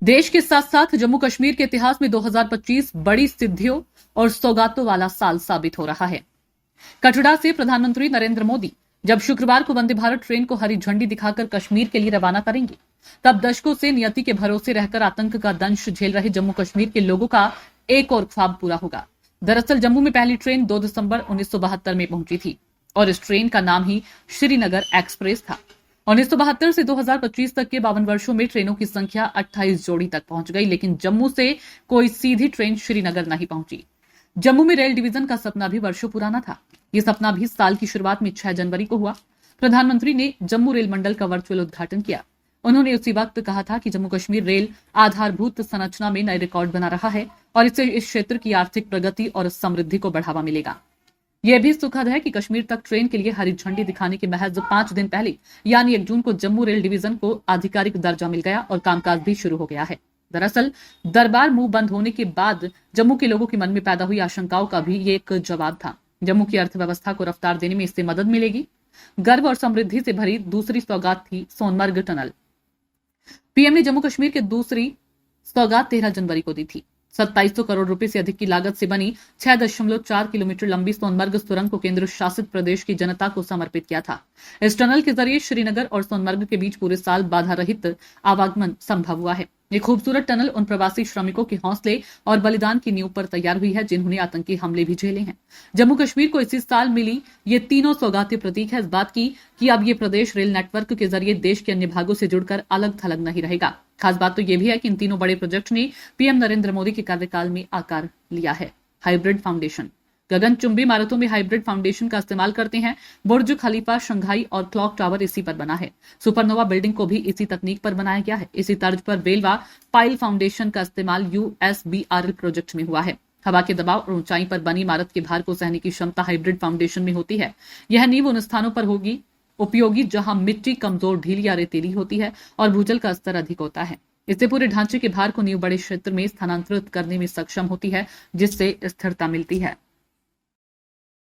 देश के साथ साथ जम्मू कश्मीर के इतिहास में 2025 बड़ी सिद्धियों और सौगातों वाला साल साबित हो रहा है। कटरा से प्रधानमंत्री नरेंद्र मोदी जब शुक्रवार को वंदे भारत ट्रेन को हरी झंडी दिखाकर कश्मीर के लिए रवाना करेंगे, तब दशकों से नियति के भरोसे रहकर आतंक का दंश झेल रहे जम्मू कश्मीर के लोगों का एक और ख्वाब पूरा होगा। दरअसल जम्मू में पहली ट्रेन 2 दिसंबर 1972 में पहुंची थी और इस ट्रेन का नाम ही श्रीनगर एक्सप्रेस था। 1972 से 2025 तक के 52 वर्षों में ट्रेनों की संख्या 28 जोड़ी तक पहुंच गई, लेकिन जम्मू से कोई सीधी ट्रेन श्रीनगर नहीं पहुंची। जम्मू में रेल डिवीजन का सपना भी वर्षों पुराना था। ये सपना भी साल की शुरुआत में 6 जनवरी को हुआ। प्रधानमंत्री ने जम्मू रेल मंडल का वर्चुअल उद्घाटन किया। उन्होंने उसी वक्त कहा था कि जम्मू कश्मीर रेल आधारभूत संरचना में नए रिकॉर्ड बना रहा है और इससे इस क्षेत्र की आर्थिक प्रगति और समृद्धि को बढ़ावा मिलेगा। यह भी सुखद है कि कश्मीर तक ट्रेन के लिए हरी झंडी दिखाने के महज 5 दिन पहले यानी 1 जून को जम्मू रेल डिवीजन को आधिकारिक दर्जा मिल गया और कामकाज भी शुरू हो गया है। दरअसल दरबार मुंह बंद होने के बाद जम्मू के लोगों के मन में पैदा हुई आशंकाओं का भी ये एक जवाब था। जम्मू की अर्थव्यवस्था को रफ्तार देने में इससे मदद मिलेगी। गर्व और समृद्धि से भरी दूसरी सौगात थी सोनमर्ग टनल। पीएम ने जम्मू कश्मीर के दूसरी सौगात 13 जनवरी को दी थी। 2700 करोड़ रुपए से अधिक की लागत से बनी 6.4 किलोमीटर लंबी सोनमर्ग सुरंग को केंद्र शासित प्रदेश की जनता को समर्पित किया था। इस टनल के जरिए श्रीनगर और सोनमर्ग के बीच पूरे साल बाधा रहित आवागमन संभव हुआ है। ये खूबसूरत टनल उन प्रवासी श्रमिकों के हौसले और बलिदान की नींव पर तैयार हुई है जिन्होंने आतंकी हमले भी झेले हैं। जम्मू कश्मीर को इसी साल मिली ये तीनों सौगातें प्रतीक है इस बात की कि अब ये प्रदेश रेल नेटवर्क के जरिए देश के अन्य भागों से जुड़कर अलग थलग नहीं रहेगा। खास बात तो यह भी है कि इन तीनों बड़े प्रोजेक्ट ने पीएम नरेंद्र मोदी के कार्यकाल में आकार लिया है। हाइब्रिड फाउंडेशन गगनचुंबी इमारतों में हाइब्रिड फाउंडेशन का इस्तेमाल करते हैं। बुर्ज खलीफा, शंघाई और क्लॉक टावर इसी पर बना है। सुपरनोवा बिल्डिंग को भी इसी तकनीक पर बनाया गया है। इसी तर्ज पर रेलवा पाइल फाउंडेशन का इस्तेमाल USBRL प्रोजेक्ट में हुआ है। हवा के दबाव और ऊंचाई पर बनी इमारत के भार को सहने की क्षमता हाइब्रिड फाउंडेशन में होती है। यह नींव उन स्थानों पर होगी उपयोगी जहां मिट्टी कमजोर, ढीली या रेतीली होती है और भूजल का स्तर अधिक होता है। इससे पूरे ढांचे के भार को नींव बड़े क्षेत्र में स्थानांतरित करने में सक्षम होती है, जिससे स्थिरता मिलती है।